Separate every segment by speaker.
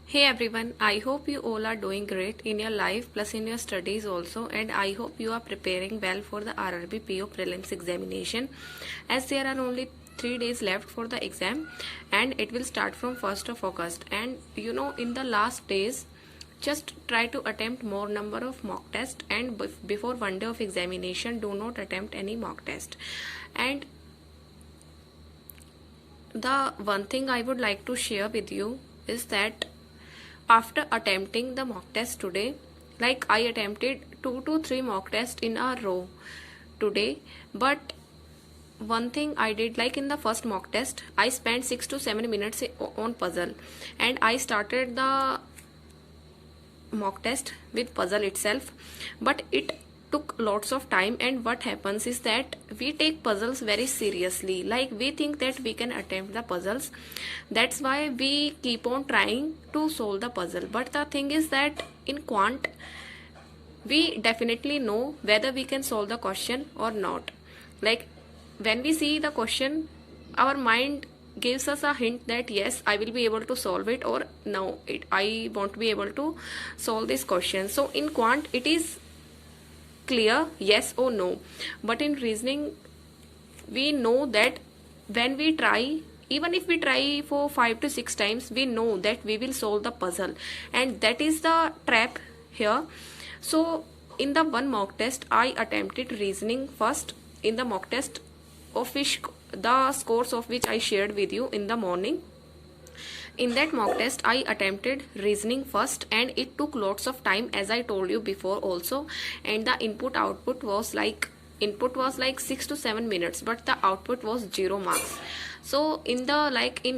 Speaker 1: Hey everyone, I hope you all are doing great in your life plus in your studies also, and I hope you are preparing well for the RRB PO prelims examination as there are only 3 days left for the exam and it will start from 1st of August. And in the last days just try to attempt more number of mock tests, and before one day of examination do not attempt any mock test. And the one thing I would like to share with you is that after attempting the mock test today, like I attempted 2 to 3 mock tests in a row today, but one thing I did, like in the first mock test I spent 6 to 7 minutes on puzzle, and I started the mock test with puzzle itself, but it took lots of time. And what happens is that we take puzzles very seriously, like we think that we can attempt the puzzles, that's why we keep on trying to solve the puzzle. But the thing is that in quant we definitely know whether we can solve the question or not. Like when we see the question, our mind gives us a hint that yes, I will be able to solve it, or no, I won't be able to solve this question. So in quant it is clear yes or no, but in reasoning we know that when we try, even if we try for 5 to 6 times, we know that we will solve the puzzle, and that is the trap here. So in the one mock test I attempted reasoning first, in the mock test of which the scores of which I shared with you in the morning. In that mock test I attempted reasoning first, and it took lots of time as I told you before also, and the input was like 6 to 7 minutes, but the output was 0 marks. So in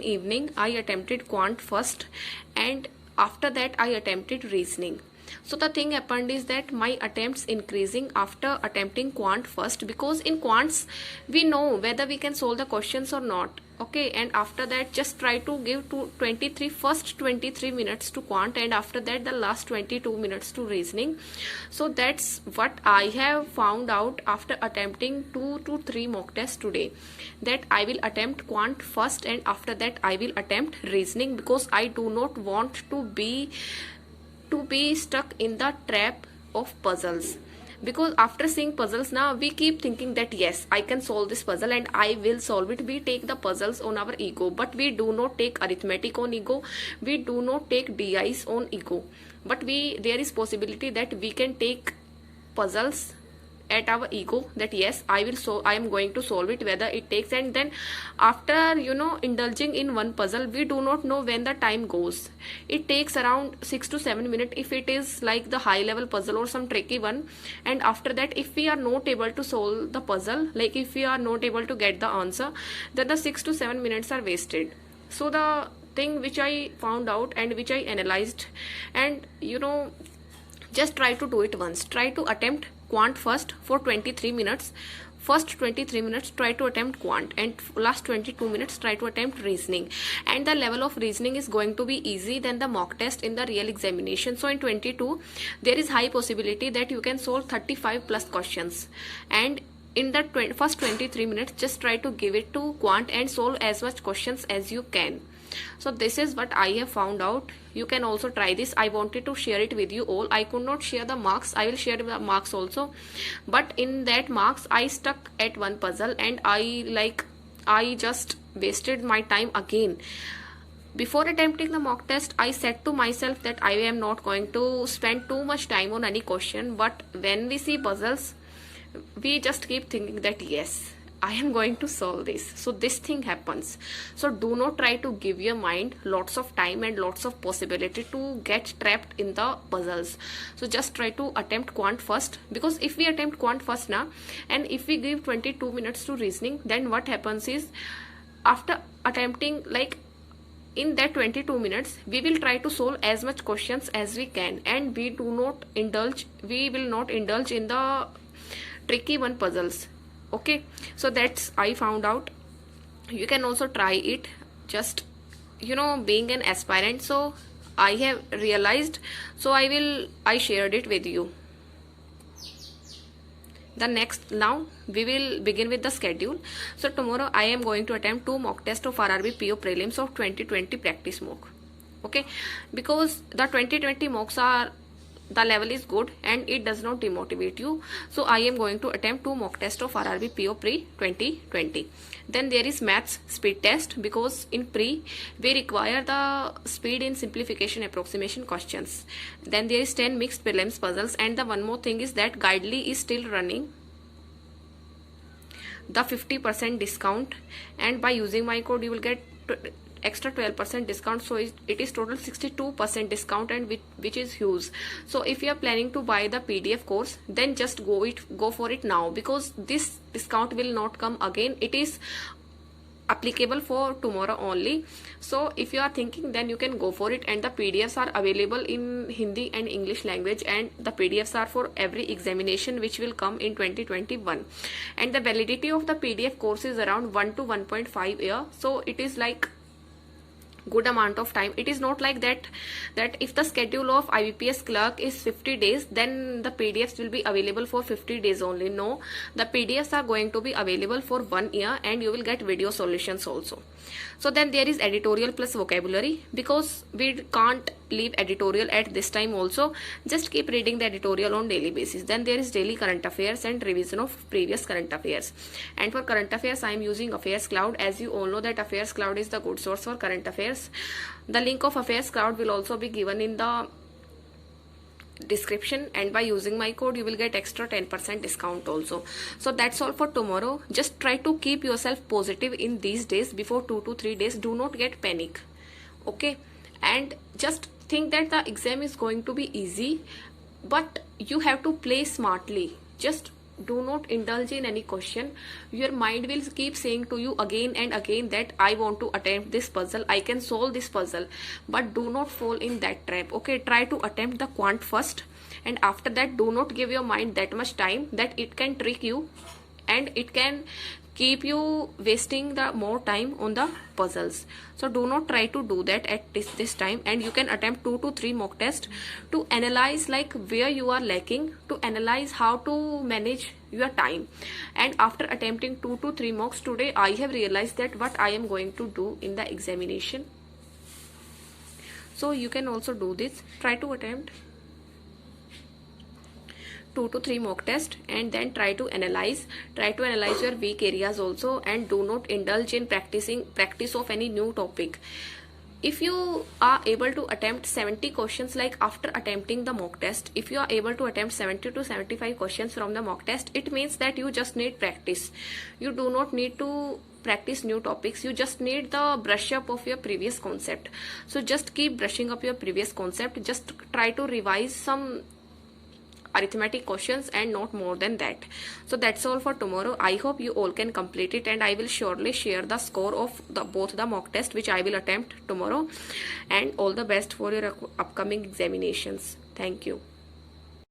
Speaker 1: evening I attempted quant first, and after that I attempted reasoning. So the thing happened is that my attempts increasing after attempting quant first, because in quants we know whether we can solve the questions or not. Okay, and after that just try to give to first 23 minutes to quant, and after that the last 22 minutes to reasoning. So that's what I have found out after attempting 2 to 3 mock tests today, that I will attempt quant first and after that I will attempt reasoning, because I do not want to be stuck in the trap of puzzles. Because after seeing puzzles now we keep thinking that yes, I can solve this puzzle and I will solve it. We take the puzzles on our ego, but we do not take arithmetic on ego, we do not take DIs on ego, but there is possibility that we can take puzzles at our ego, that yes, I am going to solve it whether it takes. And then after indulging in one puzzle, we do not know when the time goes. It takes around 6 to 7 minutes if it is like the high level puzzle or some tricky one, and after that if we are not able to solve the puzzle, like if we are not able to get the answer, then the 6 to 7 minutes are wasted. So the thing which I found out and which I analyzed, and just try to do it once. Try to attempt quant first for 23 minutes. First 23 minutes try to attempt quant, and last 22 minutes try to attempt reasoning. And the level of reasoning is going to be easy than the mock test in the real examination. So in 22 there is high possibility that you can solve 35 plus questions, and in the first 23 minutes just try to give it to quant and solve as much questions as you can. So this is what I have found out. You can also try this. I wanted to share it with you all. I could not share the marks. I will share the marks also, but in that marks I stuck at one puzzle, and I just wasted my time again. Before attempting the mock test I said to myself that I am not going to spend too much time on any question, but when we see puzzles we just keep thinking that yes, I am going to solve this. So this thing happens. So do not try to give your mind lots of time and lots of possibility to get trapped in the puzzles. So just try to attempt quant first, because if we attempt quant first now, and if we give 22 minutes to reasoning, then what happens is after attempting, like in that 22 minutes we will try to solve as much questions as we can, and we will not indulge in the tricky one puzzles. Okay, so that's I found out. You can also try it, just being an aspirant, so I have realized, so I shared it with you. Now we will begin with the schedule. So tomorrow I am going to attempt 2 mock tests of RRB PO prelims of 2020 practice mock. Okay, because the 2020 mocks are, the level is good and it does not demotivate you. So I am going to attempt 2 mock tests of RRB PO pre 2020. Then there is maths speed test, because in pre we require the speed in simplification approximation questions. Then there is 10 mixed prelims puzzles, and the one more thing is that Guidely is still running the 50% discount, and by using my code you will get extra 12% discount. So it is total 62% discount, and which is huge. So if you are planning to buy the PDF course, then just go for it now, because this discount will not come again. It is applicable for tomorrow only. So if you are thinking, then you can go for it. And the PDFs are available in Hindi and English language, and the PDFs are for every examination which will come in 2021. And the validity of the PDF course is around 1 to 1.5 year. So it is like good amount of time. It is not like that if the schedule of IBPS clerk is 50 days, then the PDFs will be available for 50 days only. No, the PDFs are going to be available for 1 year, and you will get video solutions also. So then there is editorial plus vocabulary, because we can't leave editorial at this time also. Just keep reading the editorial on daily basis. Then there is daily current affairs and revision of previous current affairs. And for current affairs, I am using Affairs Cloud. As you all know that Affairs Cloud is the good source for current affairs. The link of Affairs Cloud will also be given in the description, and by using my code you will get extra 10% discount also. So that's all for tomorrow. Just try to keep yourself positive in these days. Before 2 to 3 days, do not get panic. Okay, and just think that the exam is going to be easy, but you have to play smartly. Just do not indulge in any question. Your mind will keep saying to you again and again that I want to attempt this puzzle, I can solve this puzzle, but do not fall in that trap. Okay, try to attempt the quant first, and after that do not give your mind that much time that it can trick you, and it can keep you wasting the more time on the puzzles. So do not try to do that at this time. And you can attempt 2 to 3 mock tests to analyze like where you are lacking, to analyze how to manage your time. And after attempting 2 to 3 mocks today, I have realized that what I am going to do in the examination. So you can also do this. Try to attempt 2 to 3 mock test, and then try to analyze your weak areas also, and do not indulge in practice of any new topic. If you are able to attempt 70 questions, like after attempting the mock test, if you are able to attempt 70 to 75 questions from the mock test, it means that you just need practice. You do not need to practice new topics. You just need the brush up of your previous concept. So just keep brushing up your previous concept. Just try to revise some arithmetic questions and not more than that. So that's all for tomorrow. I hope you all can complete it, and I will surely share the score of both the mock test which I will attempt tomorrow. And all the best for your upcoming examinations. Thank you.